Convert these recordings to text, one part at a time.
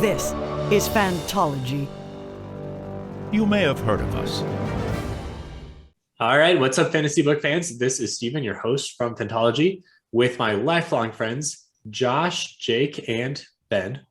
This is Fantology. You may have heard of us. All right, what's up, fantasy book fans? This is Steven, your host from Fantology, with my lifelong friends, Josh, Jake, and Ben.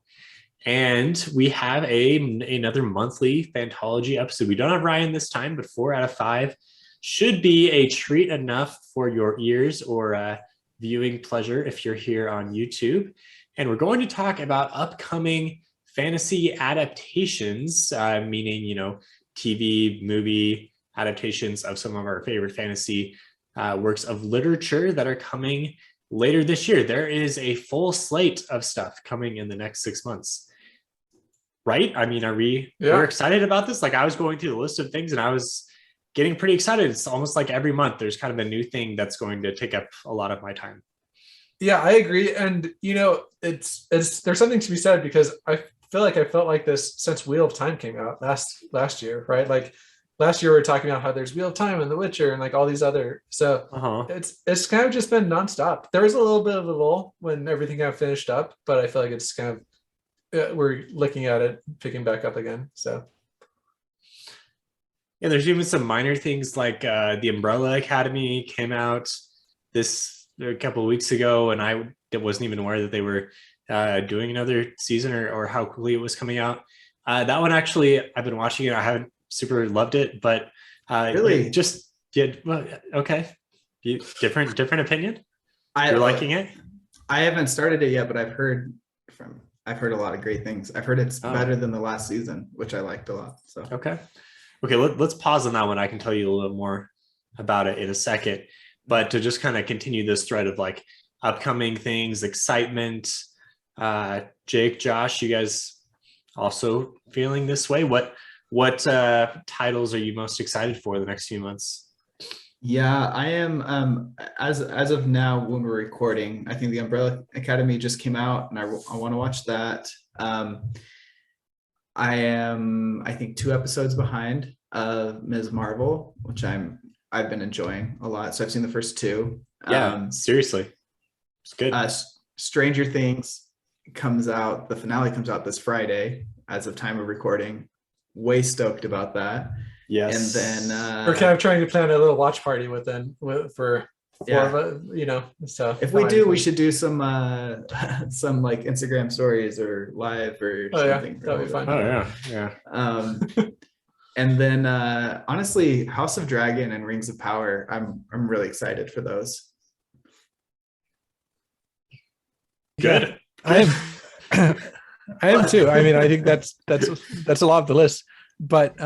And we have another monthly Fantology episode. We don't have Ryan this time, but 4 out of 5 should be a treat enough for your ears or viewing pleasure if you're here on YouTube. And we're going to talk about upcoming fantasy adaptations, meaning, TV, movie adaptations of some of our favorite fantasy works of literature that are coming later this year. There is a full slate of stuff coming in the next 6 months. Right? I mean, we're excited about this? Like, I was going through the list of things and I was getting pretty excited. It's almost like every month there's kind of a new thing that's going to take up a lot of my time. Yeah, I agree. And, it's there's something to be said because I feel like I felt like this since Wheel of Time came out last year, right? Like last year we were talking about how there's Wheel of Time and The Witcher and like all these other, so it's kind of just been nonstop. There was a little bit of a lull when everything got finished up, but I feel like it's kind of, we're looking at it picking back up again. So yeah, there's even some minor things like the Umbrella Academy came out a couple of weeks ago, and I wasn't even aware that they were doing another season or how quickly it was coming out. That one actually, I've been watching it. I haven't super loved it, but really just did well. Okay, different opinion. You're liking it? I haven't started it yet, but I've heard a lot of great things. I've heard it's better than the last season, which I liked a lot. So okay. Let's pause on that one. I can tell you a little more about it in a second. But to just kind of continue this thread of like upcoming things, excitement, Jake, Josh, you guys also feeling this way? What titles are you most excited for the next few months? Yeah, I am. As of now, when we're recording, I think the Umbrella Academy just came out, and I want to watch that. I am, I think, 2 episodes behind Ms. Marvel, which I've been enjoying a lot. So I've seen the first 2. Yeah, seriously, it's good. Stranger Things comes out. The finale comes out this Friday, as of time of recording. Way stoked about that. Yes, and then we're kind of trying to plan a little watch party for 4 of us, So if we do, we should do some like Instagram stories or live or something. Yeah, that'd be fun. Oh yeah. And then honestly, House of Dragon and Rings of Power, I'm really excited for those. Good. I am too. I mean, I think that's a lot of the list. But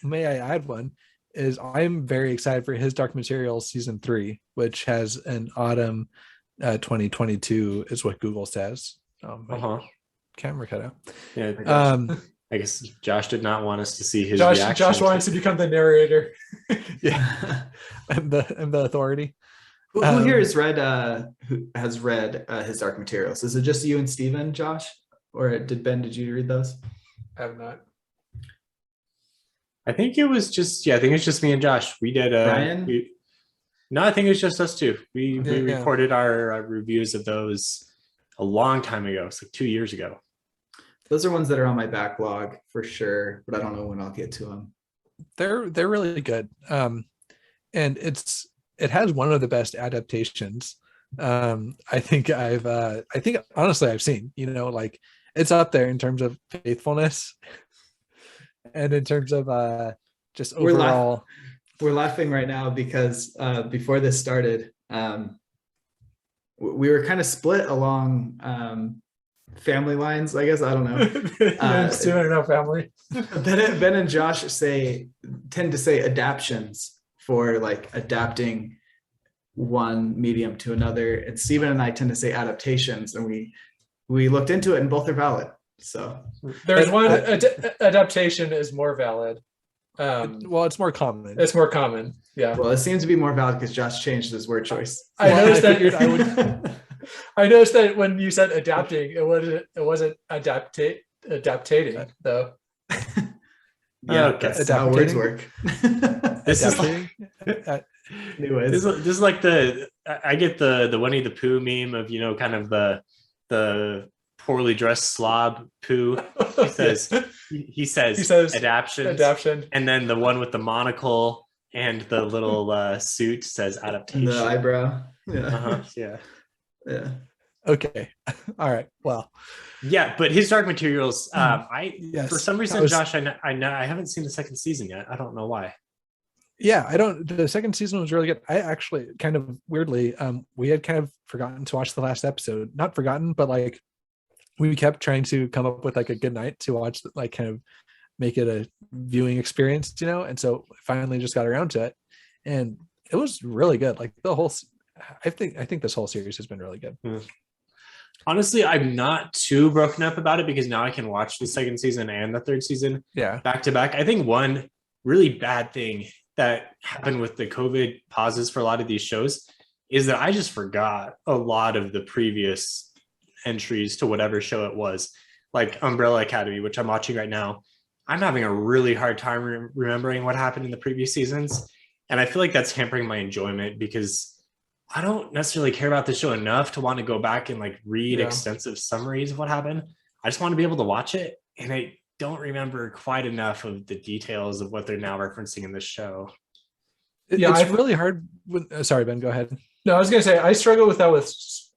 may I add one? Is I'm very excited for His Dark Materials season 3, which has an autumn 2022 is what Google says. Camera cut out. Yeah. I guess Josh did not want us to see his reaction. Josh wants to become the narrator. Yeah, and the authority. Who here has read His Dark Materials? Is it just you and Steven, Josh? Or did you read those? I have not. I think it's just me and Josh. We did Ryan? No, I think it's just us two. We recorded our reviews of those a long time ago. It's like 2 years ago. Those are ones that are on my backlog for sure, but I don't know when I'll get to them. They're really good. And it has one of the best adaptations. I think honestly I've seen, like it's up there in terms of faithfulness and in terms of just overall. We're laughing right now because before this started, we were kind of split along family lines, I guess. I don't know. Steven and family. Ben and Josh tend to say adaptations for like adapting one medium to another, and Steven and I tend to say adaptations, and we looked into it and both are valid. So there's one adaptation is more valid. Well, it's more common. It's more common. Yeah. Well, it seems to be more valid because Josh changed his word choice. I noticed that. I noticed that when you said adapting, it wasn't adaptating though. Yeah, that's how words work. This is like, this is like I get the Winnie the Pooh meme of kind of the poorly dressed slob poo. He says adaptions, adaptation. and then the one with the monocle and the little suit says adaptation. The eyebrow. Yeah. Yeah. Yeah. Okay. All right. Well, Yeah, but his Dark Materials, yes. for some reason, Josh, I know I haven't seen the second season yet. I don't know why. Yeah, I don't. The second season was really good. I actually kind of weirdly, we had kind of forgotten to watch the last episode. Not forgotten, but like we kept trying to come up with like a good night to watch, like kind of make it a viewing experience, you know. And so finally just got around to it, and it was really good. Like the whole, I think this whole series has been really good. Honestly, I'm not too broken up about it because now I can watch the second season and the third season back to back. I think one really bad thing that happened with the COVID pauses for a lot of these shows is that I just forgot a lot of the previous entries to whatever show it was, like Umbrella Academy, which I'm watching right now. I'm having a really hard time remembering what happened in the previous seasons. And I feel like that's hampering my enjoyment because I don't necessarily care about the show enough to want to go back and like read extensive summaries of what happened. I just want to be able to watch it. And I don't remember quite enough of the details of what they're now referencing in this show. It's really hard. Sorry, Ben, go ahead. No, I was going to say, I struggle with that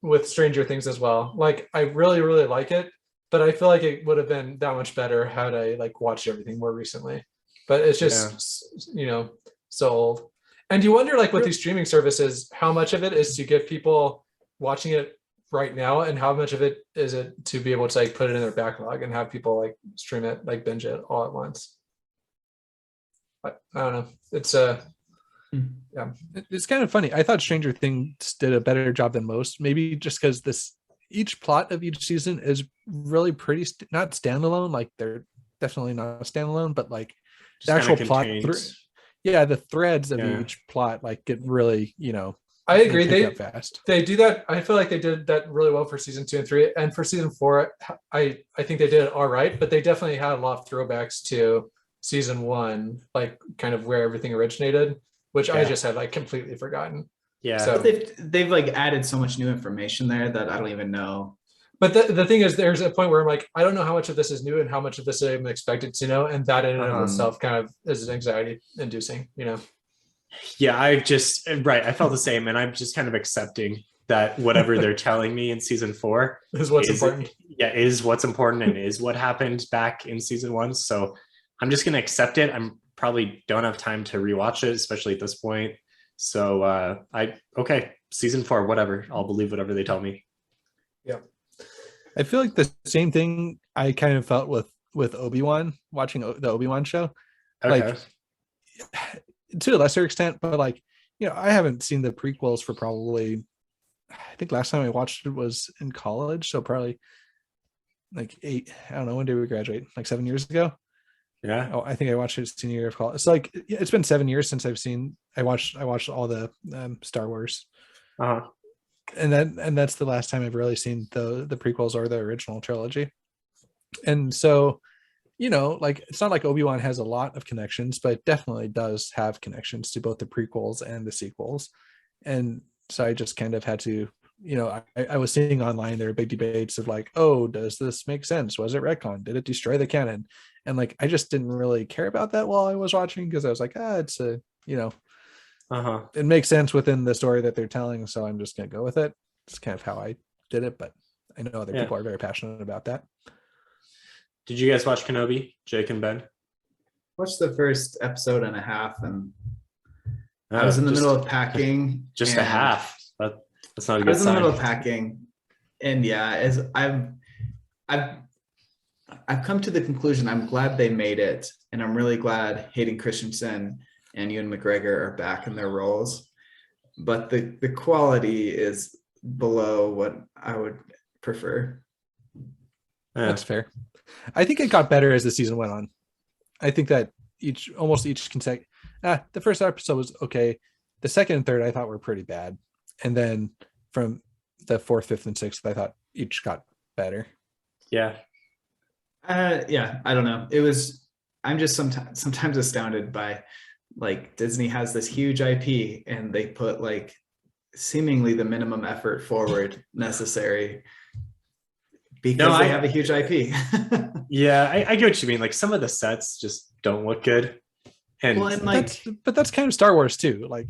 with Stranger Things as well. Like, I really, really like it, but I feel like it would have been that much better had I like watched everything more recently. But it's just, so old. And you wonder, like with these streaming services, how much of it is to get people watching it right now, and how much of it is it to be able to like put it in their backlog and have people like stream it, like binge it all at once. But I don't know. It's it's kind of funny. I thought Stranger Things did a better job than most, maybe just because each plot of each season is really pretty not standalone. Like they're definitely not standalone, but like Just the actual plot. The threads of each plot like get really, I agree. Fast. They do that. I feel like they did that really well for season 2 and 3, and for season 4, I think they did it all right. But they definitely had a lot of throwbacks to season 1, like kind of where everything originated, which I just had like completely forgotten. Yeah. So they've like added so much new information there that I don't even know. But the thing is, there's a point where I'm like, I don't know how much of this is new and how much of this I'm expected to know, and that in and of itself kind of is anxiety inducing, Yeah, I felt the same, and I'm just kind of accepting that whatever they're telling me in season 4 is what's important. Yeah, is what's important and is what happened back in season 1. So I'm just going to accept it. I'm probably don't have time to rewatch it, especially at this point. So season 4, whatever. I'll believe whatever they tell me. Yeah. I feel like the same thing I kind of felt with Obi-Wan, watching the Obi-Wan show. Okay. Like to a lesser extent, but like, I haven't seen the prequels for probably, I think last time I watched it was in college. So probably like 8, I don't know, when did we graduate? Like 7 years ago? Yeah. Oh, I think I watched it senior year of college. It's like, it's been 7 years since I watched all the Star Wars. Uh-huh. And that's the last time I've really seen the prequels or the original trilogy. And so, like it's not like Obi-Wan has a lot of connections, but it definitely does have connections to both the prequels and the sequels. And so I just kind of had to, I was seeing online there are big debates of like, oh, does this make sense? Was it retcon? Did it destroy the canon? And like I just didn't really care about that while I was watching, because I was like, it's a, it makes sense within the story that they're telling, so I'm just gonna go with it. It's kind of how I did it, but I know other people are very passionate about that. Did you guys watch Kenobi, Jake and Ben? Watched the first episode and a half, and I was in the middle of packing. Just a half. That's not a good sign. I was in the middle of packing, and as I've come to the conclusion, I'm glad they made it, and I'm really glad Hayden Christensen and Ewan McGregor are back in their roles, but the quality is below what I would prefer. That's fair. I think it got better as the season went on. I think that almost each consecutive, the first episode was okay. The second and third I thought were pretty bad, and then from the 4th, 5th, and 6th, I thought each got better. Yeah. I don't know. I'm just sometimes astounded by, like, Disney has this huge IP and they put like seemingly the minimum effort forward necessary because No, they I- have a huge IP. Yeah, I get what you mean. Like some of the sets just don't look good. And Well, and like That's kind of Star Wars too. Like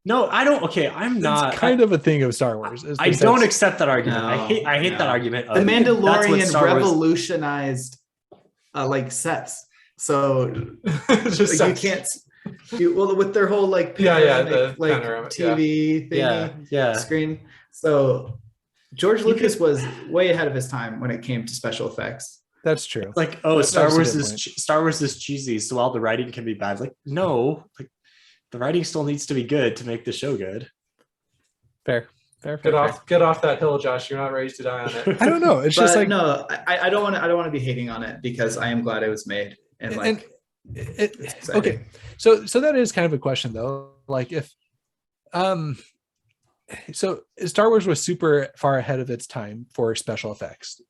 no, I don't. Okay, I'm it's not. kind of a thing of Star Wars. is I the don't sets. accept that argument. I hate No. that argument. the Of, that's what Mandalorian Star Wars- revolutionized like sets. So Just like, you can't. Well, with their whole like Yeah, panoramic, the like panoramic, TV thingy Yeah. screen. So George You Lucas could- was way ahead of his time when it came to special effects. That's true. Like, oh, That's a good point. Star Wars is cheesy, so all the writing can be bad. Like, no, like the writing still needs to be good to make the show good. Fair. Get off that hill, Josh. You're not ready to die on it. I don't know. It's But just like no, I don't want to be hating on it because I am glad it was made and like it, it's exciting. okay. So that is kind of a question though. Like if so Star Wars was super far ahead of its time for special effects.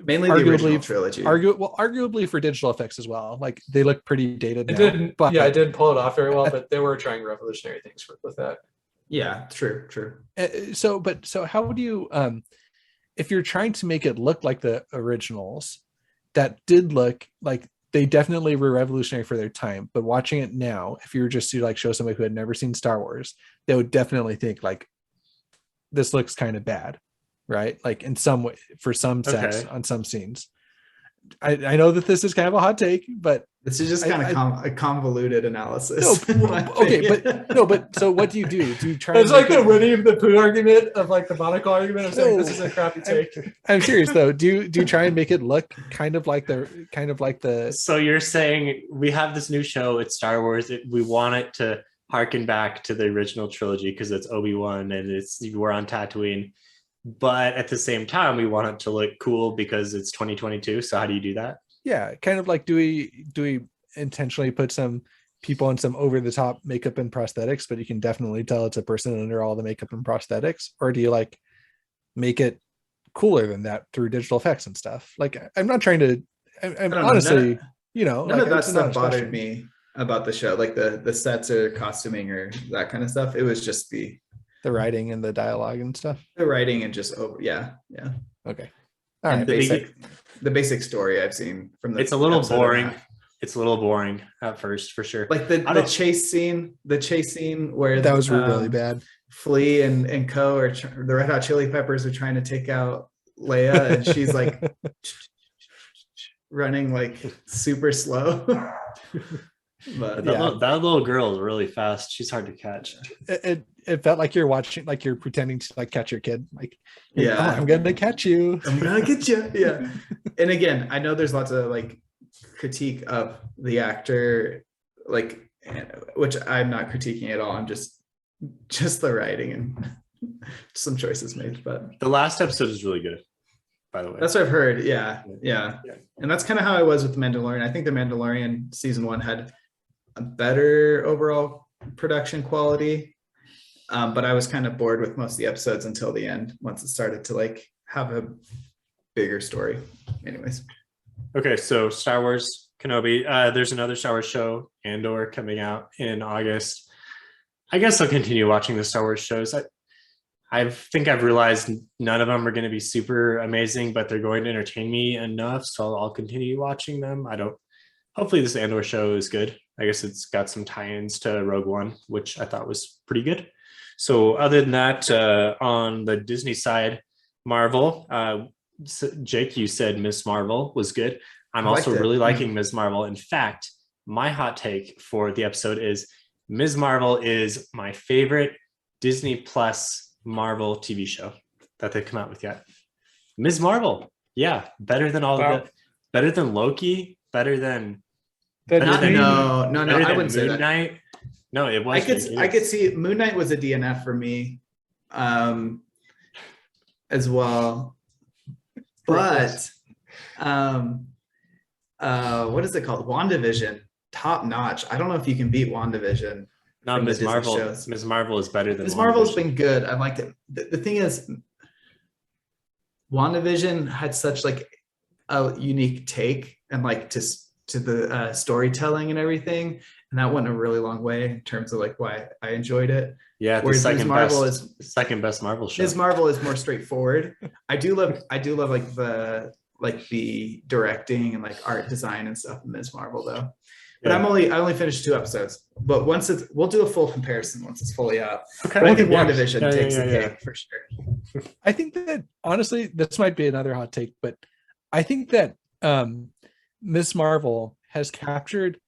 Mainly the original trilogy. Arguably for digital effects as well. Like they look pretty dated It now, didn't. but Yeah, it didn't pull it off very well, but they were trying revolutionary things with that. Yeah, true. so how do you if you're trying to make it look like the originals that did look like they definitely were revolutionary for their time, but watching it now, if you were just to like show somebody who had never seen Star Wars, they would definitely think like this looks kind of bad, right? Like in some way for some sets on some scenes. I know that this is kind of a hot take, but This is just kind of a convoluted analysis. no, but so what do you do? Do you try? It's and like make the it- Winnie the Pooh argument of like the monocle argument of saying this is a crappy take. I'm curious though. Do you try and make it look kind of like the So you're saying we have this new show, it's Star Wars. We want it to harken back to the original trilogy because it's Obi-Wan and we're on Tatooine. But at the same time, we want it to look cool because it's 2022. So how do you do that? yeah, kind of like do we intentionally put some people in some over the top makeup and prosthetics, but you can definitely tell it's a person under all the makeup and prosthetics, or do you like make it cooler than that through digital effects and stuff? Like I'm not trying to. I'm honestly, none like, of that it's an stuff honest bothered question. me about the show, like the sets or costuming or that kind of stuff. It was just the writing and the dialogue and stuff. writing and just yeah. Okay, all And right. the basic story I've seen from the It's a little episode and a boring. half. It's a little boring at first, for sure. Like I the don't- chase scene where That was really bad. Flea and Co or the Red Hot Chili Peppers are trying to take out Leia, and she's like running like super slow. But that little girl is really fast. She's hard to catch. It felt like you're watching, like you're pretending to like catch your kid. Like, Yeah. "Oh, I'm gonna catch you. I'm gonna get you. Yeah. And again, I know there's lots of like critique of the actor, like, which I'm not critiquing at all. I'm just the writing and some choices made. But The last episode is really good, by the way. that's what I've heard. Yeah. And that's kind of how I was with The Mandalorian. I think The Mandalorian season 1 had a better overall production quality. But I was kind of bored with most of the episodes until the end, once it started to like have a bigger story. Anyways. Okay, so Star Wars Kenobi. There's another Star Wars show, Andor, coming out in August. I guess I'll continue watching the Star Wars shows. I think I've realized none of them are going to be super amazing, but they're going to entertain me enough, so I'll continue watching them. Hopefully this Andor show is good. I guess it's got some tie-ins to Rogue One, which I thought was pretty good. So other than that, on the Disney side, Marvel, Jake, you said Ms. Marvel was good. I'm also really liking Ms. Marvel. In fact, my hot take for the episode is Ms. Marvel is my favorite Disney Plus Marvel TV show that they've come out with yet. Ms. Marvel, yeah, better than better than Loki, better than No, I wouldn't say Moon that. Knight. No, it was. I could see Moon Knight was a DNF for me, as well. But what is it called? WandaVision, top notch. I don't know if you can beat WandaVision. No, from the Ms. Disney Marvel. shows. Ms. Marvel is better than Ms. Marvel's WandaVision. been good. I liked it. The thing is, WandaVision had such like a unique take, and like storytelling and everything, and that went a really long way in terms of like why I enjoyed it. Yeah, the Whereas second Marvel second best Marvel show. Ms. Marvel is more straightforward. I do love like the directing and like art design and stuff in Ms. Marvel though. But Yeah. I only finished 2 episodes. But we'll do a full comparison once it's fully out. Okay. But I think WandaVision takes the yeah. cake for sure. I think that honestly, this might be another hot take, but I think that Miss Marvel has captured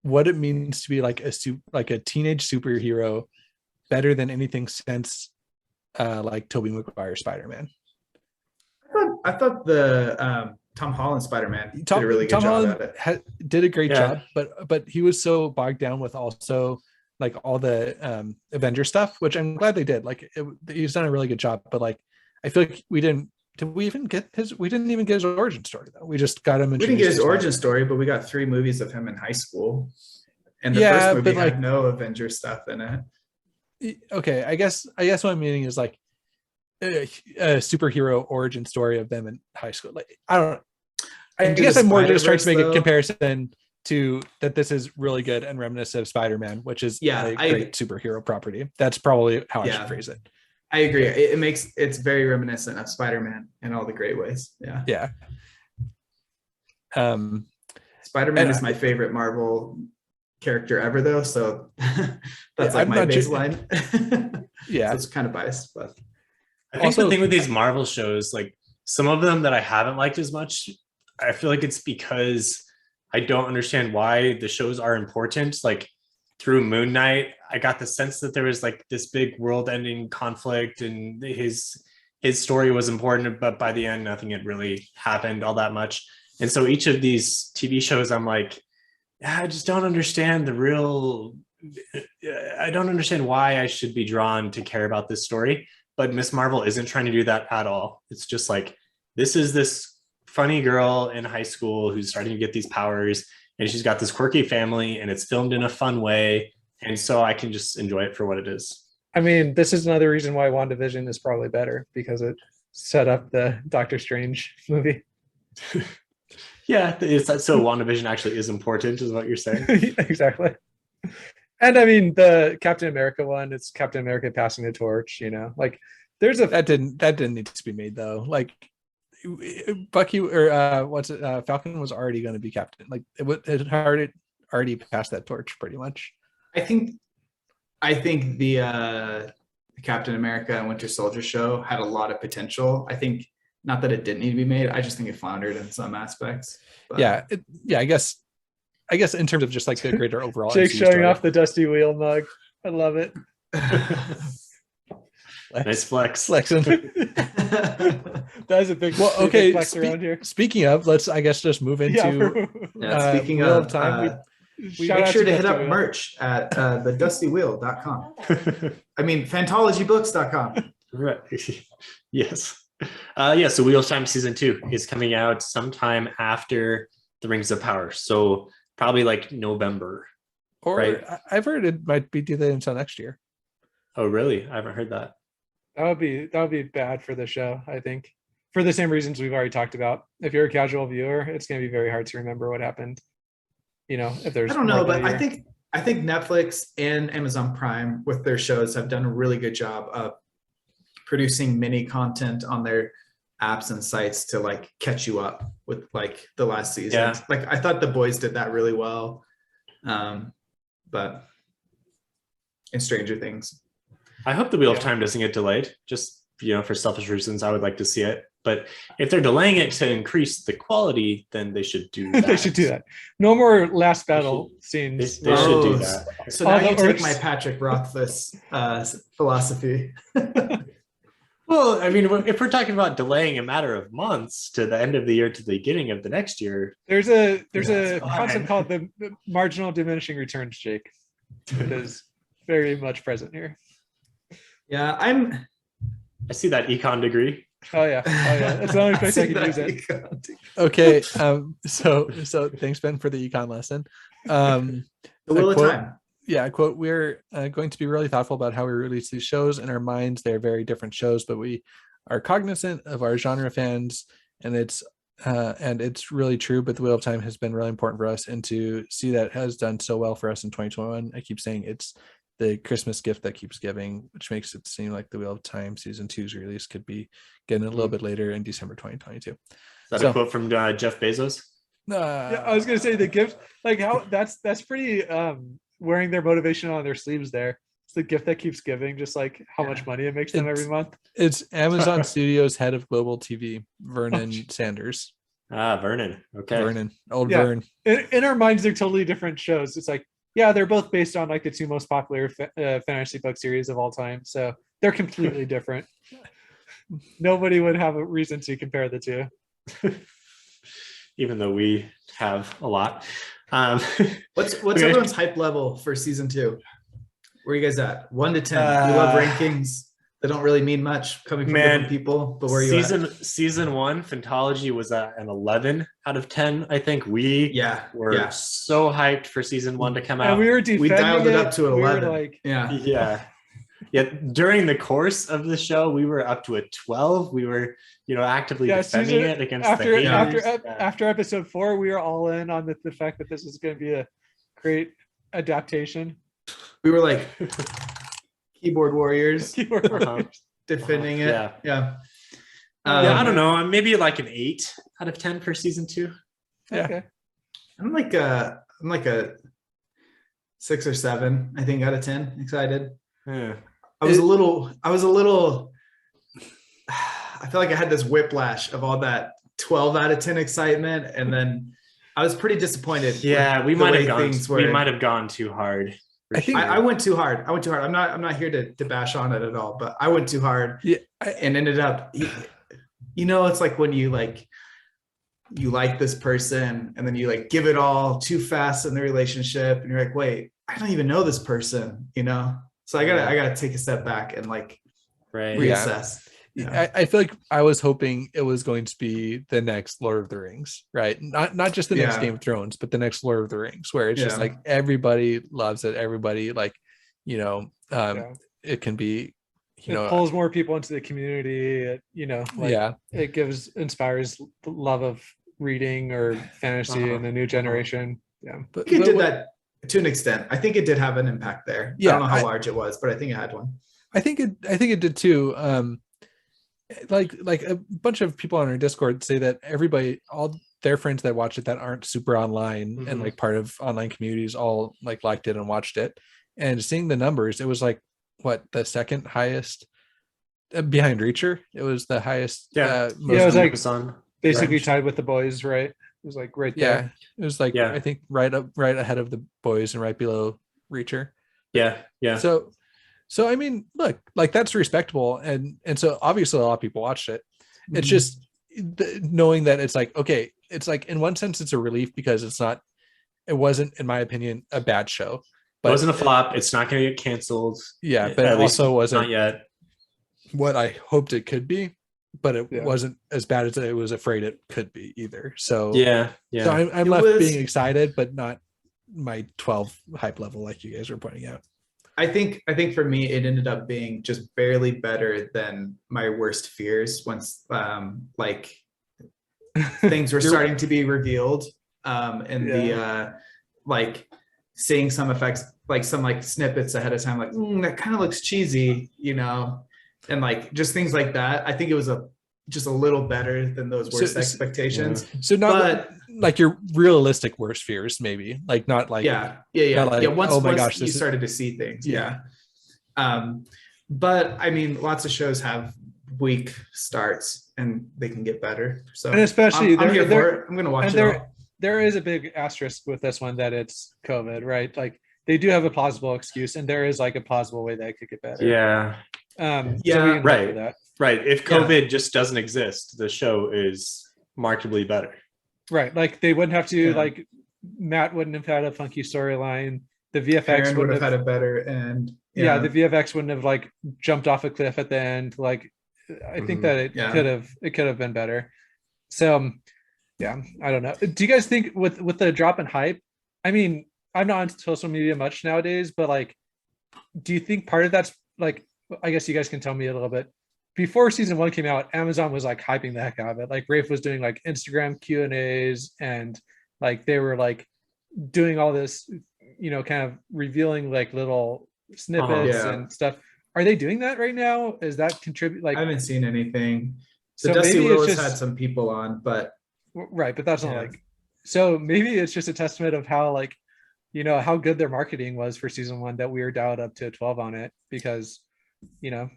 what it means to be like a teenage superhero better than anything since like Tobey Maguire Spider-Man. I thought the Tom Holland Spider-Man did a really good job at it. Did a great job, but he was so bogged down with also like all the Avenger stuff, which I'm glad they did. Like he's done a really good job, but like I feel like we didn't even get his origin story though. We just got him. We didn't get his origin story, but we got 3 movies of him in high school, and the first movie had no Avenger stuff in it. Okay, I guess what I'm meaning is like a superhero origin story of them in high school. Like I guess I'm more just trying to make a comparison to that this is really good and reminiscent of Spider-Man, which is a great superhero property. That's probably how I should phrase it. I agree. It's very reminiscent of Spider-Man in all the great ways. Yeah. Spider-Man is my favorite Marvel character ever though, so that's like my baseline. So it's kind of biased, but I think the thing with these Marvel shows, like some of them that I haven't liked as much, I feel like it's because I don't understand why the shows are important. Like through Moon Knight, I got the sense that there was like this big world-ending conflict and his story was important, but by the end, nothing had really happened all that much. And so each of these TV shows, I'm like, I just don't understand I don't understand why I should be drawn to care about this story. But Miss Marvel isn't trying to do that at all. It's just like, this is this funny girl in high school who's starting to get these powers, and she's got this quirky family, and it's filmed in a fun way. And so I can just enjoy it for what it is. I mean, this is another reason why WandaVision is probably better, because it set up the Doctor Strange movie. Yeah, so WandaVision actually is important, is what you're saying. Exactly. And I mean, the Captain America one, it's Captain America passing the torch, like there's that didn't need to be made though. Like Bucky or Falcon was already going to be captain. Like it already passed that torch pretty much. I think the Captain America and Winter Soldier show had a lot of potential. I think not that it didn't need to be made. I just think it floundered in some aspects. But. I guess in terms of just like the greater overall. Jake showing off the Dusty Wheel mug. I love it. Nice flex. Flexing. That is a big flex around here. Speaking of, let's just move into speaking Wheel of time. We make sure to hit up merch at thedustywheel.com. I mean phantologybooks.com. Right. Yes. So Wheel of Time season 2 is coming out sometime after the Rings of Power. So probably like November. Or right? I've heard it might be delayed until next year. Oh, really? I haven't heard that. That would be bad for the show, I think. For the same reasons we've already talked about. If you're a casual viewer, it's going to be very hard to remember what happened. If there's I don't know, but I think Netflix and Amazon Prime with their shows have done a really good job of producing mini content on their apps and sites to like catch you up with like the last season. Yeah. Like I thought The Boys did that really well. But in Stranger Things. I hope the Wheel of Time doesn't get delayed. Just, for selfish reasons, I would like to see it. But if they're delaying it to increase the quality, then they should do that. They should do that. No more last battle scenes. They should do that. So now you take my Patrick Rothfuss philosophy. Well, I mean, if we're talking about delaying a matter of months to the end of the year to the beginning of the next year, there's a concept called the marginal diminishing returns, Jake. It is very much present here. Yeah, I see that econ degree. Oh yeah. That's the only place I can use it. Okay. So thanks, Ben, for the econ lesson. The Wheel of Time. Yeah, quote, we're going to be really thoughtful about how we release these shows. In our minds, they're very different shows, but we are cognizant of our genre fans, and it's and it's really true. But the Wheel of Time has been really important for us, and to see that it has done so well for us in 2021. I keep saying it's the Christmas gift that keeps giving, which makes it seem like the Wheel of Time season 2's release could be getting a little bit later in December 2022. Is that a quote from Jeff Bezos? Yeah, I was gonna say the gift, like how that's pretty wearing their motivation on their sleeves there. It's the gift that keeps giving, just like how much money it makes them every month. It's Amazon Studios head of global TV, Vernon Sanders. Vernon. Okay. Vernon. Old Yeah. Vern. In our minds, they're totally different shows. It's like, yeah, they're both based on like the two most popular fantasy book series of all time. So they're completely different. Nobody would have a reason to compare the two. Even though we have a lot. What's Okay. everyone's hype level for season 2? Where are you guys at? 1 to 10. We love rankings. They don't really mean much coming from different people, but where are you at? Season 1, Phantology was at an 11 out of 10. I think we were so hyped for season 1 to come out. And we were defending We dialed it up to an We were 11. like, Yeah. During the course of the show, we were up to a 12. We were, actively defending it against the haters. after episode 4, we were all in on the fact that this is going to be a great adaptation. We were like keyboard warriors Uh-huh. defending it. Yeah. I don't know. Maybe like an 8 out of 10 for season 2. Yeah. Okay. I'm like a 6 or 7, I think, out of 10. Excited. Yeah. I was a little I feel like I had this whiplash of all that 12 out of 10 excitement, and then I was pretty disappointed. Yeah, we might have gone gone too hard. I think I went too hard. I'm not here to bash on it at all, but I went too hard. Yeah, and ended up, it's like when you like this person and then you like give it all too fast in the relationship, and you're like, wait, I don't even know this person, So I gotta take a step back and reassess. Yeah. I feel like I was hoping it was going to be the next Lord of the Rings, right? Not just the next Game of Thrones, but the next Lord of the Rings, where it's just like everybody loves it. Everybody it can be, it pulls more people into the community. It inspires the love of reading or fantasy in the new generation. Yeah, but it did that to an extent. I think it did have an impact there. I don't know how large it was, but I think it had one. I think it did too. Like a bunch of people on our Discord say that all their friends that watch it that aren't super online and like part of online communities all liked it and watched it. And seeing the numbers, it was like the second highest behind Reacher. It was the highest. It was like basically tied with The Boys, right? It was like right there. It was like I think right ahead of The Boys and right below Reacher. Yeah. So I mean, look, that's respectable, and so obviously a lot of people watched it. It's just knowing that it's like, okay, it's like in one sense it's a relief because it wasn't, in my opinion, a bad show. But it wasn't a flop. It's not going to get canceled. Yeah, but it also wasn't not yet what I hoped it could be. But it wasn't as bad as I was afraid it could be either. So yeah. So I'm left being excited, but not my 12 hype level like you guys were pointing out. I think for me, it ended up being just barely better than my worst fears once things were starting to be revealed. And seeing some effects, some snippets ahead of time, that kind of looks cheesy, and just things like that. I think it was just a little better than those worst expectations. Yeah. So not your realistic worst fears, maybe not like once, oh my gosh, you started to see things. But I mean, lots of shows have weak starts and they can get better. So and especially I'm here for it. I'm gonna watch it. There is a big asterisk with this one that it's COVID, right? Like they do have a plausible excuse, and there is a plausible way that it could get better. Yeah. So right. Right. If COVID just doesn't exist, the show is markedly better. Right. Like they wouldn't have to Matt wouldn't have had a funky storyline. The VFX would have had a better end. Yeah, the VFX wouldn't have jumped off a cliff at the end. I think that it could have been better. So I don't know. Do you guys think with the drop in hype? I mean, I'm not on social media much nowadays, but do you think part of that's I guess you guys can tell me a little bit. before season 1 came out, Amazon was like hyping the heck out of it. Like Rafe was doing like Instagram Q&As, and like they were like doing all this, kind of revealing like little snippets Yeah. and stuff. Are they doing that right now? Is that contribute like I haven't seen anything. The so Dusty maybe it's Willis just had some people on, but right, but that's not Yeah. like so maybe it's just a testament of how like how good their marketing was for season 1 that we were dialed up to a 12 on it because we were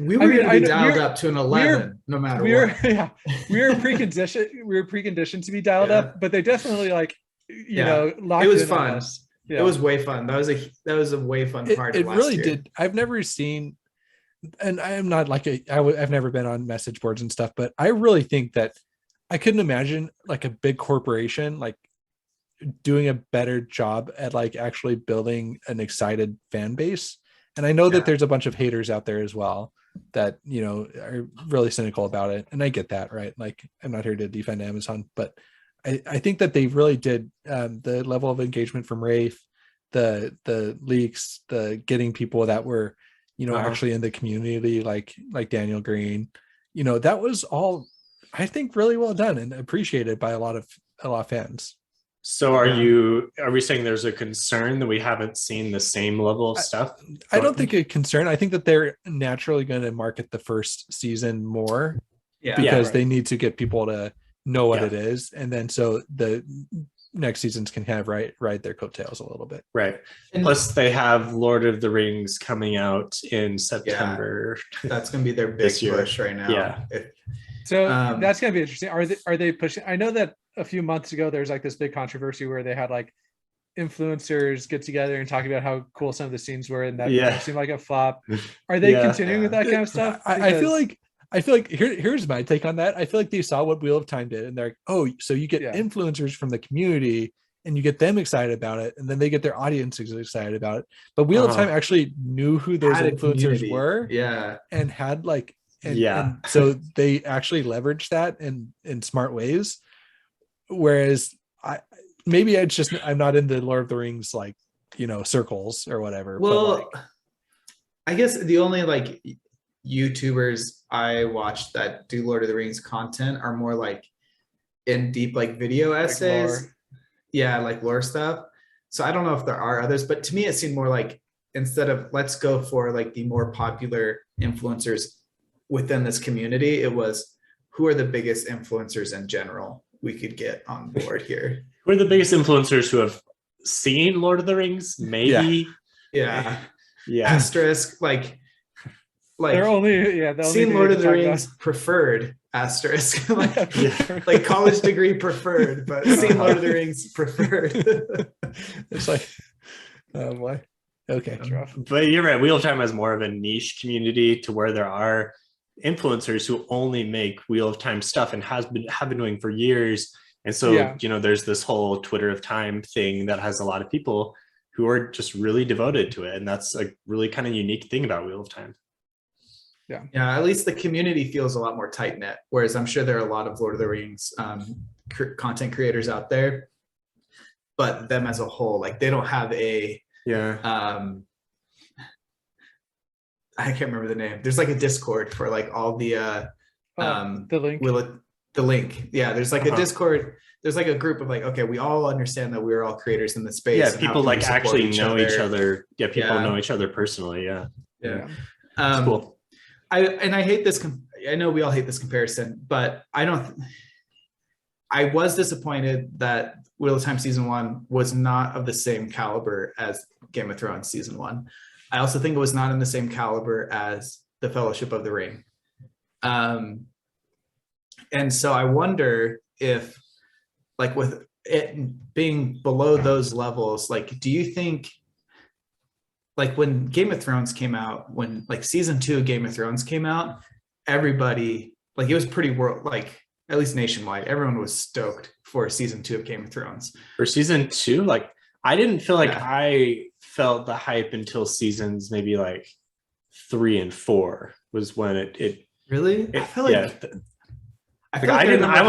I mean, going to I be know- dialed we're- up to an 11 no matter we were what. yeah we were preconditioned to be dialed Yeah. up, but they definitely like locked It was in on fun. us. It was way fun. That was a way fun part of It last really year. did. I've never seen, and I am not like I've never been on message boards and stuff, but I really think that I couldn't imagine like a big corporation like doing a better job at like actually building an excited fan base. And I know Yeah. that there's a bunch of haters out there as well that are really cynical about it, and I get that, right? Like I'm not here to defend Amazon, but I think that they really did the level of engagement from Rafe, the leaks, the getting people that were actually in the community, like Daniel Green, that was all I think really well done and appreciated by a lot of fans. So are we saying there's a concern that we haven't seen the same level of stuff? I don't think a concern. I think that they're naturally going to market the first season more because they need to get people to know what it is, and then so the next seasons can kind of ride their coattails a little bit. Right. Plus they have Lord of the Rings coming out in September. That's going to be their big This year. push right now. Yeah. So that's gonna be interesting. Are they pushing? I know that a few months ago there's like this big controversy where they had like influencers get together and talk about how cool some of the scenes were, and that seemed like a flop. Are they continuing with that kind of stuff? I feel like here's my take on that. I feel like they saw what Wheel of Time did, and they're like, oh, so you get influencers from the community and you get them excited about it, and then they get their audiences excited about it. But Wheel of Time actually knew who those influencers were, and had like, and so they actually leveraged that in smart ways. Whereas I'm not in the Lord of the Rings like circles or whatever. Well, but I guess the only like YouTubers I watch that do Lord of the Rings content are more like in deep like video essays, like lore stuff. So I don't know if there are others, but to me it seemed more like instead of let's go for like the more popular influencers within this community, it was who are the biggest influencers in general we could get on board here. Who are the biggest influencers who have seen Lord of the Rings? Maybe. Yeah. Asterisk like they're only seen Lord of the Rings preferred asterisk like college degree preferred, but seen Lord of the Rings preferred. It's like, oh boy. Okay. But you're right. Wheel of Time has more of a niche community to where there are influencers who only make Wheel of Time stuff and have been doing for years. And so, there's this whole Twitter of Time thing that has a lot of people who are just really devoted to it. And that's a really kind of unique thing about Wheel of Time. Yeah, at least the community feels a lot more tight knit. Whereas I'm sure there are a lot of Lord of the Rings content creators out there, but them as a whole, like they don't have a I can't remember the name. There's like a Discord for like all the link. The link. Yeah, there's like a Discord. There's like a group of like, okay, we all understand that we're all creators in the space. Yeah, people like actually know each other. Yeah, people know each other personally. Yeah. It's cool. I hate this. I know we all hate this comparison, but I was disappointed that Wheel of Time season 1 was not of the same caliber as Game of Thrones season 1. I also think it was not in the same caliber as the Fellowship of the Ring. And so I wonder if, like, with it being below those levels, like, do you think, like, when Game of Thrones came out, when like season 2 of Game of Thrones came out, everybody, like, it was pretty like, at least nationwide, everyone was stoked for season 2 of Game of Thrones. For season 2, like, I didn't feel like I felt the hype until seasons maybe like 3 and 4 was when it really. I feel like I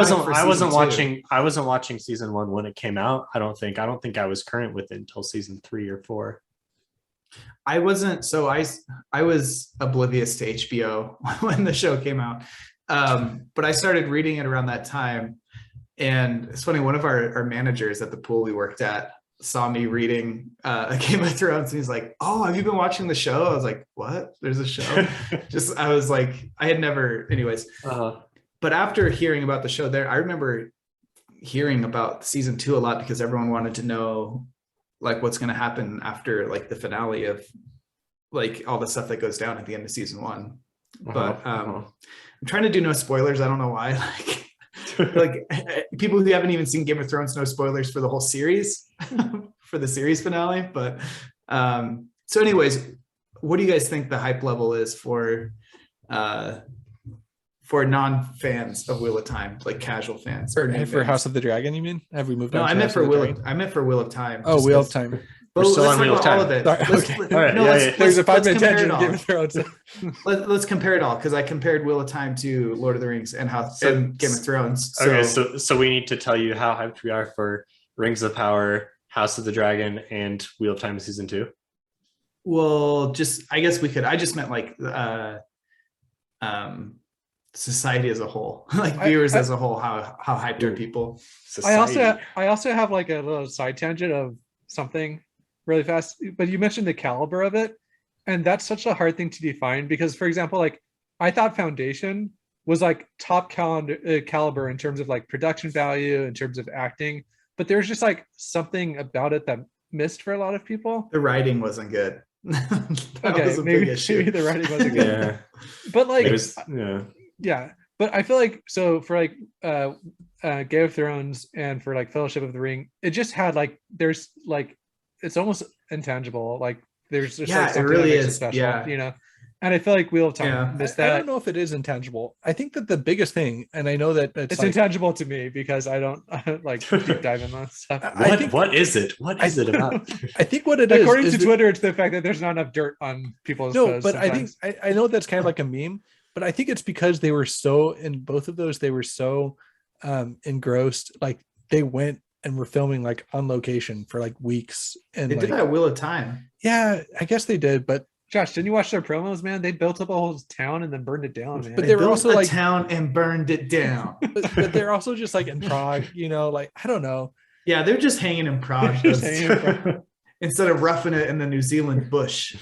wasn't watching season 1 when it came out. I don't think I was current with it until season 3 or 4. I wasn't, so I was oblivious to HBO when the show came out. But I started reading it around that time. And it's funny, one of our managers at the pool we worked at saw me reading a Game of Thrones, and he's like, "Oh, have you been watching the show?" I was like, "What? There's a show?" I was like, I had never, anyways. But after hearing about the show there, I remember hearing about season 2 a lot because everyone wanted to know like what's going to happen after like the finale of like all the stuff that goes down at the end of season 1. But I'm trying to do no spoilers. I don't know why. Like people who haven't even seen Game of Thrones, no spoilers for the whole series, for the series finale. But so anyways, what do you guys think the hype level is for non-fans of Wheel of Time, like casual fans? For House of the Dragon, you mean? Have we moved on? No, I meant for Wheel of Time. Oh, Wheel of Time. But We're still let's on Wheel talk of about all Time. of it. Sorry, okay. All right, No, yeah. There's a 5-minute compare it tangent in all. Game of Thrones. Let's compare it all, because I compared Wheel of Time to Lord of the Rings and Game of Thrones. Okay, so we need to tell you how hyped we are for Rings of Power, House of the Dragon, and Wheel of Time season 2. Well, I guess we could. I just meant like society as a whole, like viewers as a whole. How hyped are people? Society. I also have like a little side tangent of something really fast, but you mentioned the caliber of it, and that's such a hard thing to define because, for example, like I thought Foundation was like top caliber in terms of like production value, in terms of acting, but there's just like something about it that missed for a lot of people. The writing wasn't good. That Okay, was a big issue. maybe the writing wasn't good. Yeah, But like it was, yeah. But I feel like, so for like Game of Thrones and for like Fellowship of the Ring, it just had like, there's like, it's almost intangible. Like there's just like it something really that makes it is. special, Yeah. you know. And I feel like Wheel of Time Yeah. missed I that. don't know if it is intangible. I think that the biggest thing, and I know that It's like, intangible to me because I don't like deep dive in that stuff. What is it? What is it about? I think what it is. According is to that- Twitter, it's the fact that there's not enough dirt on people's No, clothes but I think sometimes. I know that's kind of like a meme, but I think it's because they were so in both of those, they were so engrossed. Like they went and were filming like on location for like weeks. And They like, did that Wheel of Time. yeah, I guess they did, but Josh, didn't you watch their promos, man? They built up a whole town and then burned it down, man. But They they were built also a like town and burned it down. but they're also just like in Prague, you know, like I don't know. Yeah, they're just hanging in Prague Just hanging in Prague. instead of roughing it in the New Zealand bush.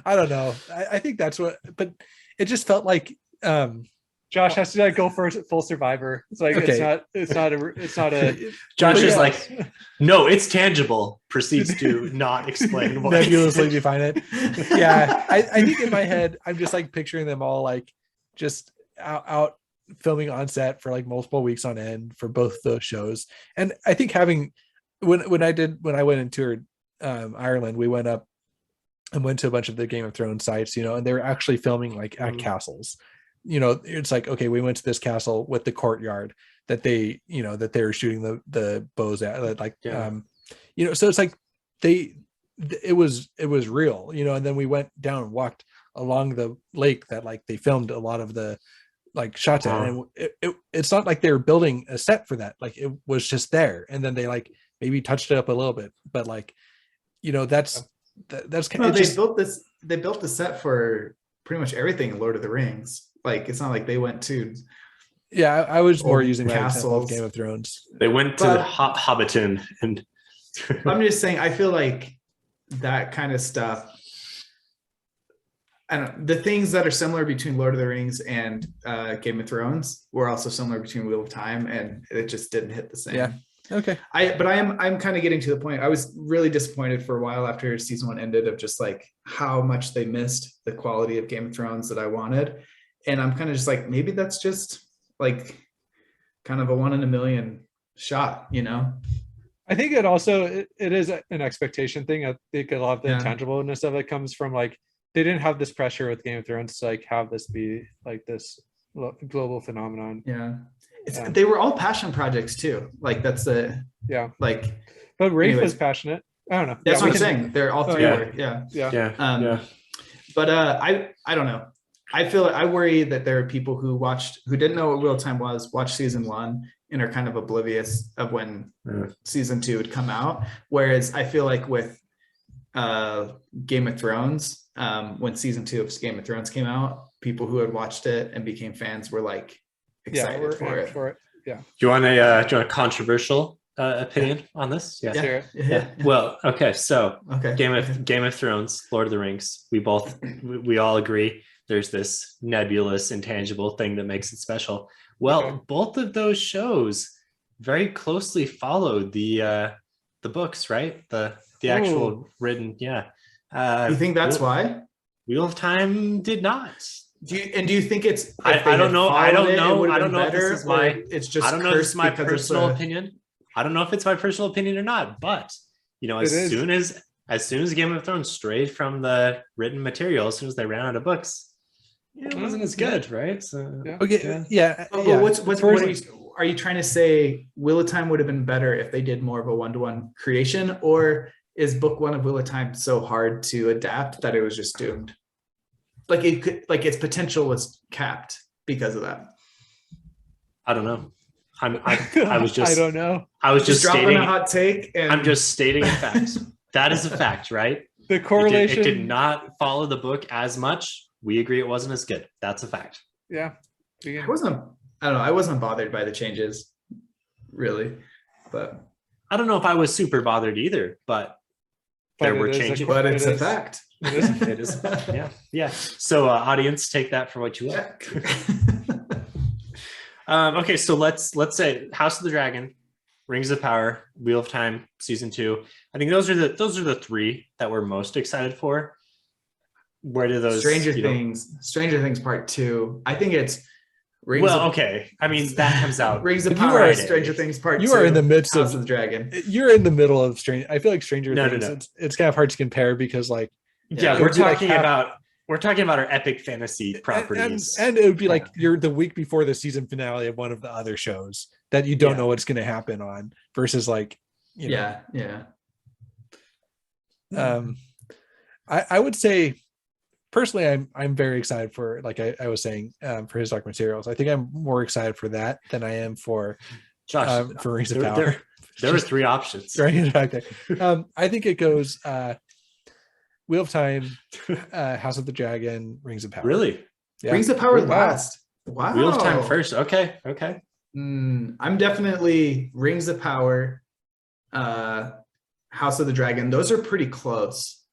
I don't know. I think that's what, but it just felt like Josh has to like go for full Survivor. It's like Okay. it's not a Josh But is yeah. like, no, it's tangible. Proceeds to not explain why. nebulously define it. Yeah, I think in my head I'm just like picturing them all like just out filming on set for like multiple weeks on end for both those shows. And I think having when I went and toured Ireland, we went up and went to a bunch of the Game of Thrones sites, you know, and they were actually filming like at castles. You know, it's like, okay, we went to this castle with the courtyard that they, you know, that they were shooting the bows at, like you know, so it's like it was real, you know. And then we went down and walked along the lake that like they filmed a lot of the like shots at, and it's not like they were building a set for that, like it was just there, and then they like maybe touched it up a little bit, but like, you know, that's kind No, of they built the set for pretty much everything in Lord of the Rings. Like it's not like they went to yeah. I was more Old using my example of castles. Game of Thrones. They went to But- Hobbiton and I'm just saying, I feel like that kind of stuff. I don't. The things that are similar between Lord of the Rings and Game of Thrones were also similar between Wheel of Time, and it just didn't hit the same. Yeah. Okay. I'm kind of getting to the point. I was really disappointed for a while after season 1 ended of just like how much they missed the quality of Game of Thrones that I wanted, and I'm kind of just like, maybe that's just like kind of a 1 in a million shot, you know? I think it also it is an expectation thing. I think a lot of the Yeah. intangibleness of it comes from like they didn't have this pressure with Game of Thrones to like have this be like this global phenomenon. Yeah. Yeah. They were all passion projects too. Like that's the Yeah, like but Rafe Anyways. was passionate. I don't know. that's Yeah, what we I'm can- saying. They're all three yeah. were. Yeah. Yeah. yeah. But I don't know. I worry that there are people who didn't know what Wheel of Time was, watched season 1 and are kind of oblivious of when season 2 would come out. Whereas I feel like with Game of Thrones, when season 2 of Game of Thrones came out, people who had watched it and became fans were like excited we're for amped it. for it. Yeah. Do you want a controversial opinion on this? Yeah. Sure. Yeah. Well, okay. So Okay. Game of Thrones, Lord of the Rings. We all agree there's this nebulous, intangible thing that makes it special. Well, Okay. both of those shows very closely followed the books, right? The actual written, yeah. You think that's why? Wheel of Time did not. Do you think it's? I don't know. I don't know if this is my. It's just. I don't know if it's my cursed because personal opinion. I don't know if it's my personal opinion or not. But as soon as Game of Thrones strayed from the written material, as soon as they ran out of books, it wasn't as good, right? So Okay. But are you trying to say Wheel of Time would have been better if they did more of a 1-to-1 creation, or is book 1 of Wheel of Time so hard to adapt that it was just doomed? Like it could, like its potential was capped because of that. I don't know. I was just. I don't know. I was just dropping stating a hot take. And I'm just stating a fact. That is a fact, right? The correlation It did not follow the book as much. We agree it wasn't as good. That's a fact. Yeah. I wasn't bothered by the changes, really, but I don't know if I was super bothered either, but there were changes. But it's a fact. It is. Yeah. So audience, take that for what you want. Okay, so let's say House of the Dragon, Rings of Power, Wheel of Time, season 2. I think those are the 3 that we're most excited for. Where do those Stranger Things Part 2? I think it's okay. I mean, that comes out. Rings of Power, Stranger Things Part 2. You are in the midst House of the Dragon. You're in the middle of I feel like Stranger Things. No. It's kind of hard to compare because we're talking about our epic fantasy properties, and it would be like you're the week before the season finale of one of the other shows that you don't know what's going to happen on versus Yeah. I would say personally I'm very excited for, like I was saying, for his Dark Materials. I think I'm more excited for that than I am for Josh, for Rings of Power. There were 3 options. Right back there. I think it goes Wheel of Time, House of the Dragon, Rings of Power. Really? Yeah. Rings of Power last. Wow. Wheel of Time first. Okay. I'm definitely Rings of Power, House of the Dragon. Those are pretty close.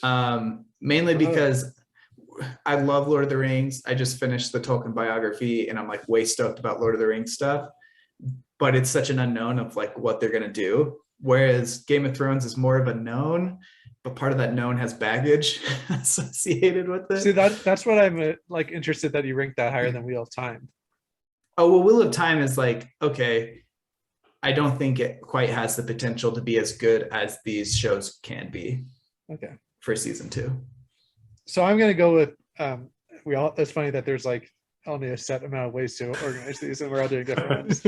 Mainly because I love Lord of the Rings. I just finished the Tolkien biography and I'm like way stoked about Lord of the Rings stuff, but it's such an unknown of like what they're going to do. Whereas Game of Thrones is more of a known, but part of that known has baggage associated with it. See, that's what I'm interested that you ranked that higher than Wheel of Time. Oh, well, Wheel of Time is okay. I don't think it quite has the potential to be as good as these shows can be. Okay. For season 2. So I'm going to go with it's funny that there's only a set amount of ways to organize these and we're all doing different ones.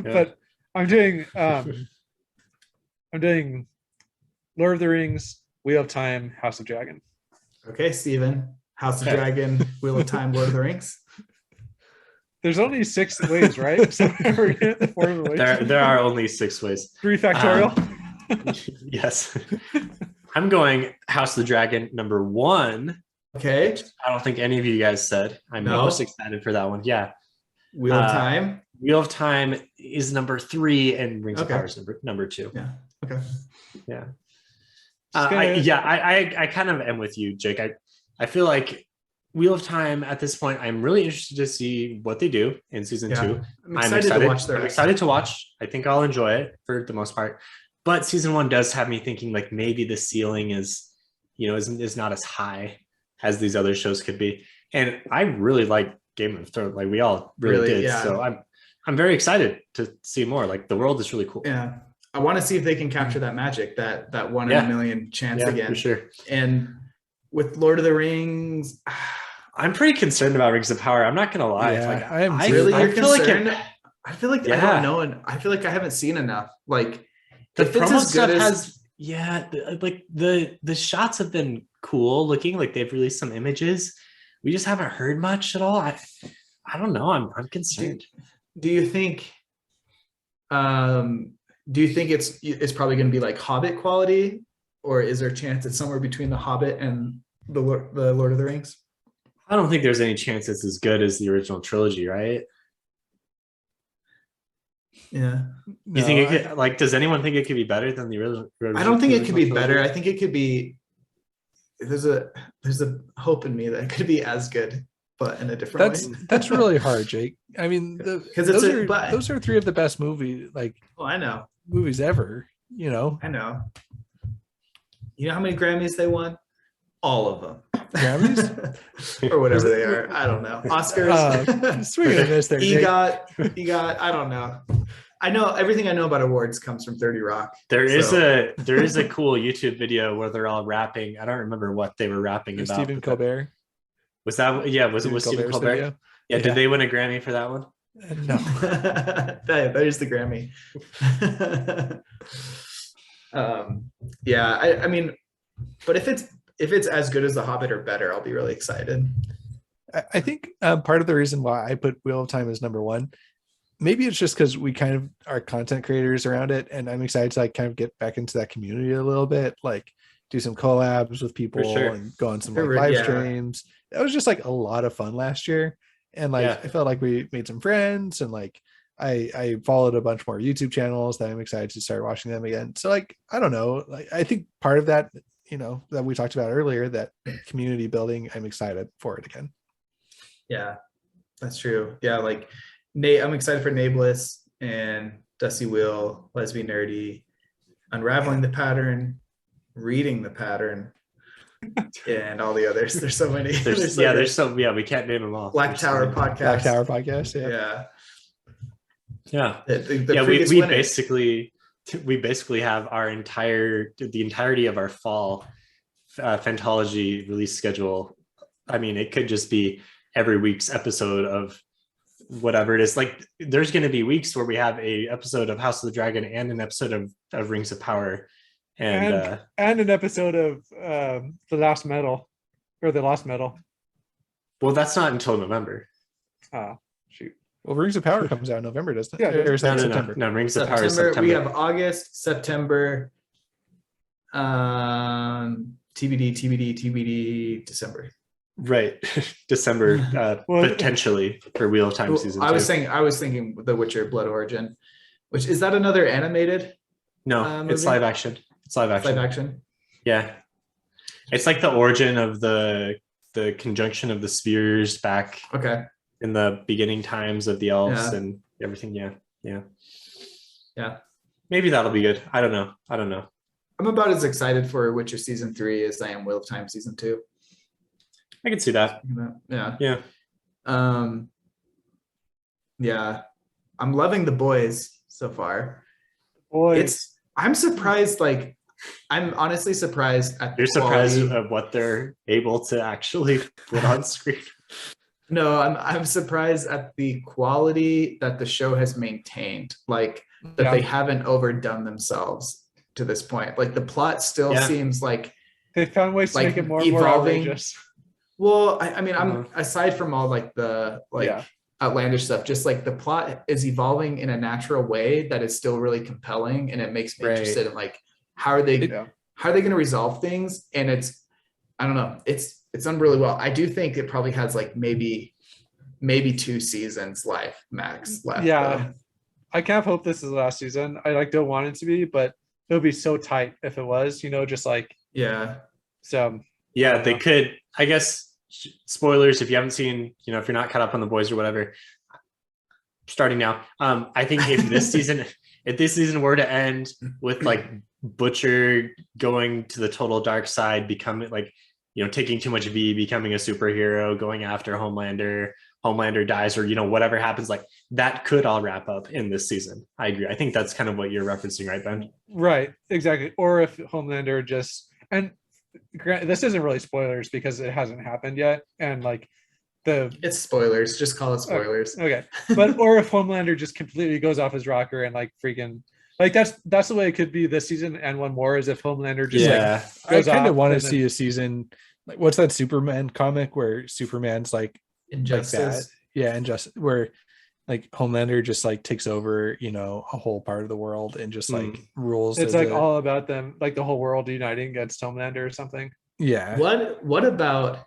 But I'm doing Lord of the Rings, Wheel of Time, House of Dragon. Okay, Steven. House of Dragon, Wheel of Time, Lord of the Rings. There's only 6 ways, right? So we're getting the 4 ways. There are only 6 ways. 3 factorial. Yes. I'm going House of the Dragon number 1. Okay. I don't think any of you guys said. I'm most excited for that one. Yeah. Wheel of Time. Wheel of Time is number 3 and Rings of Power is number 2. Yeah. Okay. Yeah. I kind of am with you, Jake. I feel like Wheel of Time at this point, I'm really interested to see what they do in season 2. I'm excited to watch I'm excited to watch. I think I'll enjoy it for the most part. But season 1 does have me thinking maybe the ceiling is not as high as these other shows could be. And I really like Game of Thrones. We all really did. Yeah. So I'm very excited to see more. The world is really cool. Yeah. I want to see if they can capture that magic, that 1 in a million chance again. For sure. And with Lord of the Rings, I'm pretty concerned about Rings of Power. I'm not gonna lie. I feel like I don't know, and I feel like I haven't seen enough. The promo stuff has the shots have been cool looking. They've released some images. We just haven't heard much at all. I don't know. I'm concerned. Do you think it's probably going to be Hobbit quality, or is there a chance it's somewhere between The Hobbit and the Lord of the Rings? I don't think there's any chance it's as good as the original trilogy, right? Yeah. You think it could, like, does anyone think it could be better than the original? I don't think it could be original better. trilogy? I think it could be. There's a hope in me that it could be as good, but in a different way. That's really hard, Jake. I mean, Because those are three of the best movies I know, ever. You know, I know. You know how many Grammys they won? All of them. Grammys. Or whatever they are. I don't know. Oscars. Swing and a miss there, Jake. EGOT. I don't know. I know everything I know about awards comes from 30 Rock. There is a cool YouTube video where they're all rapping. I don't remember what they were rapping about. Stephen Colbert. Was that? Yeah, was Stephen Colbert? Video? Yeah. Did they win a Grammy for that one? No. There's the Grammy. Yeah, I mean, but if it's as good as The Hobbit or better, I'll be really excited. I think part of the reason why I put Wheel of Time as number one, maybe it's just because we kind of are content creators around it, and I'm excited to like kind of get back into that community a little bit, like do some collabs with people and go on some like live streams. That was just like a lot of fun last year, and like I felt like we made some friends, and like I followed a bunch more YouTube channels that I'm excited to start watching them again. So like I don't know, like I think part of that, you know, that we talked about earlier, that community building, I'm excited for it again. Yeah, that's true. Yeah, like Nate, I'm excited for Nameless and Dusty Wheel, Lesbian Nerdy, Unraveling the Pattern, Reading the Pattern, and all the others. There's so many. We can't name them all. Black Tower podcast. Black Tower podcast. Yeah. We basically have the entirety of our fall Fantology release schedule. I mean, it could just be every week's episode of whatever it is. Like there's going to be weeks where we have a episode of House of the Dragon and an episode of Rings of Power and an episode of the Lost Metal. Well, that's not until November. Oh, shoot. Well, Rings of Power comes out in November, doesn't it? Yeah, or is that September? No, Rings of Power is September. We have August, September, TBD, December. Right. December, potentially for Wheel of Time season 2. I was thinking The Witcher Blood Origin, which is that another animated? No, it's live action. It's live action. Live action. Yeah. It's like the origin of the conjunction of the spheres back in the beginning times of the elves and everything. Yeah. Maybe that'll be good. I don't know. I'm about as excited for Witcher season 3 as I am Wheel of Time season 2. I can see that. Yeah. Yeah. I'm loving The Boys so far. I'm surprised, like I'm honestly surprised at surprised at what they're able to actually put on screen. No, I'm surprised at the quality that the show has maintained, like that they haven't overdone themselves to this point. Like the plot still seems like they found ways to make it more evolving. More outrageous. Well, I mean, I'm aside from all like the outlandish stuff, just like the plot is evolving in a natural way that is still really compelling, and it makes me interested in like how are they going to resolve things. And I don't know, it's done really well. I do think it probably has like maybe 2 seasons max left. Though. I kind of hope this is the last season. I like don't want it to be, but it would be so tight if it was, just like so they could, I guess. Spoilers if you haven't seen, if you're not caught up on The Boys or whatever, starting now. I think if this season were to end with like Butcher going to the total dark side, becoming like, taking too much V, becoming a superhero, going after Homelander dies, or whatever happens, like that could all wrap up in this season. I agree. I think that's kind of what you're referencing, right, Ben? Right, exactly. Or if Homelander this isn't really spoilers because it hasn't happened yet, and like it's spoilers, just call it spoilers. Okay. But or if Homelander just completely goes off his rocker and like freaking like that's the way it could be this season, and one more is if Homelander just goes I kind of want to then see a season like what's that Superman comic where Superman's like Injustice. like that? Yeah, Injustice, where like Homelander just like takes over, you know, a whole part of the world and just like rules. It's as like a- all about them, like the whole world uniting against Homelander or something. yeah. What about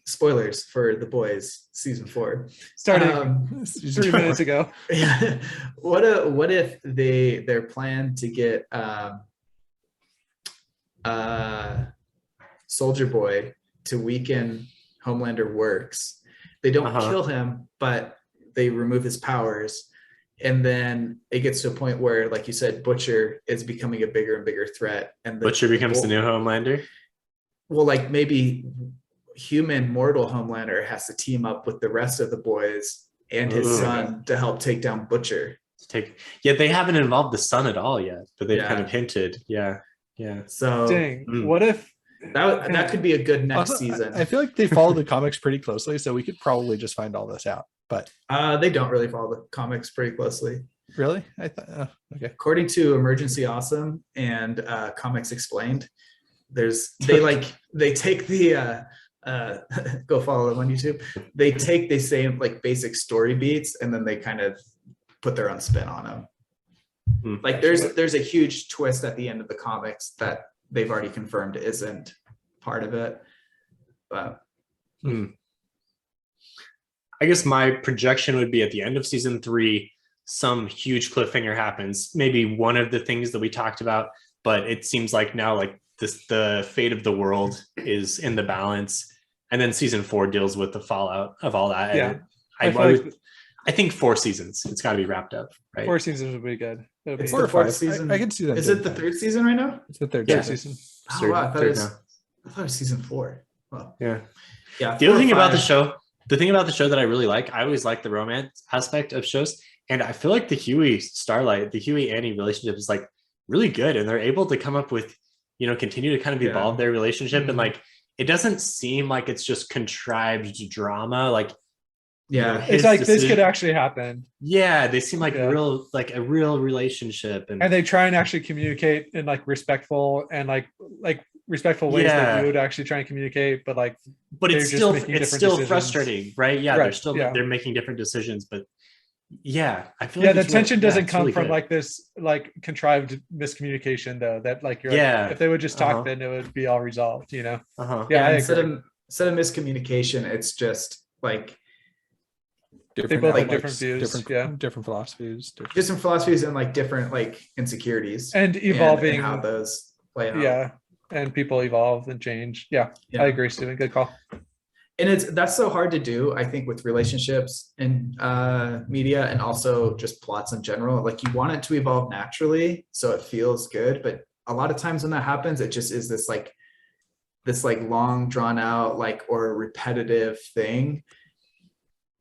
spoilers for The Boys season 4? Starting 3 minutes ago. Yeah. What if their plan to get Soldier Boy to weaken Homelander works? They don't kill him, but they remove his powers. And then it gets to a point where, like you said, Butcher is becoming a bigger and bigger threat. And Butcher becomes the new Homelander. Well, like maybe human mortal Homelander has to team up with the rest of the boys and his son to help take down Butcher. Yeah, they haven't involved the son at all yet, but they've kind of hinted. Yeah. So dang, what if that could be a good next Also, season? I feel like they follow the comics pretty closely, so we could probably just find all this out. But they don't really follow the comics pretty closely. really, I thought okay. According to Emergency Awesome and Comics Explained, they take the go follow them on YouTube. They take the same like basic story beats and then they kind of put their own spin on them. Like there's a huge twist at the end of the comics that they've already confirmed isn't part of it. But I guess my projection would be at the end of season 3, some huge cliffhanger happens. Maybe one of the things that we talked about, but it seems like now like the fate of the world is in the balance. And then season 4 deals with the fallout of all that. Yeah. I think 4 seasons. It's got to be wrapped up, right? 4 seasons would be good. it's Four the or fourth five. season. I can see that. Is it the third season right now? It's the third season. Oh, wow, I thought it now. was season 4. Well, Yeah. yeah. The other thing about the show that I really like, I always like the romance aspect of shows. And I feel like the Huey Annie relationship is like really good. And they're able to come up with, you know, continue to kind of evolve their relationship. And like, it doesn't seem like it's just contrived drama. Like, yeah, It's like this could actually happen. Yeah, they seem like a real relationship, and they try and actually communicate in like respectful and like respectful ways that you would actually try and communicate, but it's still decisions. Frustrating, right? Yeah, right. they're making different decisions, but I feel like the tension doesn't come really from good. Like this like contrived miscommunication though. That like you're like, if they would just talk, then it would be all resolved, you know. Instead of miscommunication, it's just like. Different they both have outlooks, different views, different philosophies, different philosophies and like different like insecurities and evolving and how those play out. Yeah, and people evolve and change. Yeah. I agree, Steven. Good call. And that's so hard to do, I think, with relationships and media and also just plots in general. Like you want it to evolve naturally so it feels good, but a lot of times when that happens, it just is this long drawn out or repetitive thing.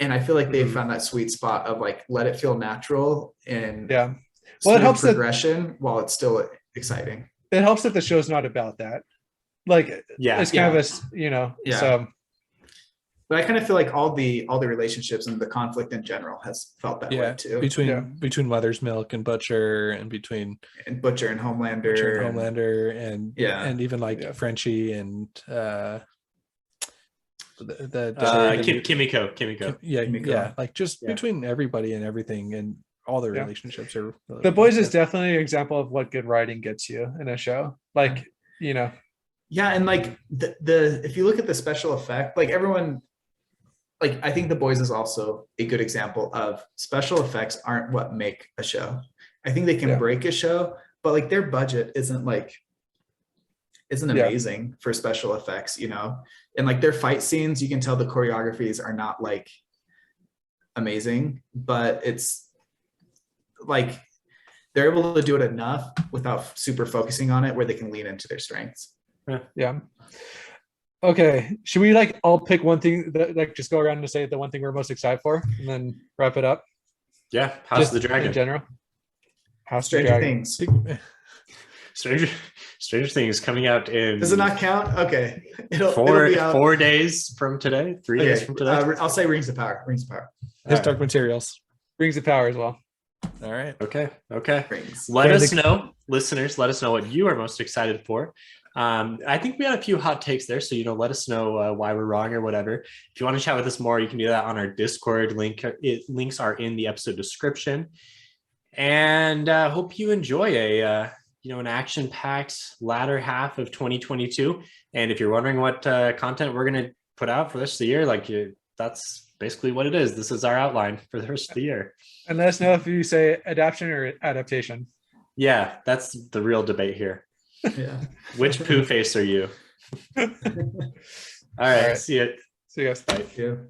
And I feel like they found that sweet spot of like let it feel natural and it helps progression while it's still exciting. It helps that the show's not about that. Like it's kind of a so. But I kind of feel like all the relationships and the conflict in general has felt that way too. Between Mother's Milk and Butcher and Butcher and Homelander and even like Frenchie and Kimiko. Like just between everybody and everything and all the relationships are really The Boys is definitely an example of what good writing gets you in a show. Like, you know. Yeah, and like the if you look at the special effect, like everyone, like I think The Boys is also a good example of special effects aren't what make a show. I think they can break a show, but like their budget isn't amazing for special effects, you know? And like their fight scenes, you can tell the choreographies are not like amazing, but it's like they're able to do it enough without super focusing on it where they can lean into their strengths. Yeah. Okay. Should we like all pick one thing that like just go around and say the one thing we're most excited for and then wrap it up? Yeah. House of the Dragon. In general. Stranger Things. Stranger Things coming out in. Does it not count? Okay. It'll be out 4 days from today. 3 days from today. I'll say Rings of Power. Dark Materials. Rings of Power as well. All right. Okay. Rings. Let us know, listeners. Let us know what you are most excited for. I think we had a few hot takes there, so let us know why we're wrong or whatever. If you want to chat with us more, you can do that on our Discord link. Links are in the episode description. And hope you enjoy an action-packed latter half of 2022. And if you're wondering what content we're going to put out for the rest of the year, that's basically what it is. This is our outline for the rest of the year. And let us know if you say adaptation or adaptation. Yeah, that's the real debate here. Yeah. Which poo face are you? All right. See you. See you guys. Bye. Thank you.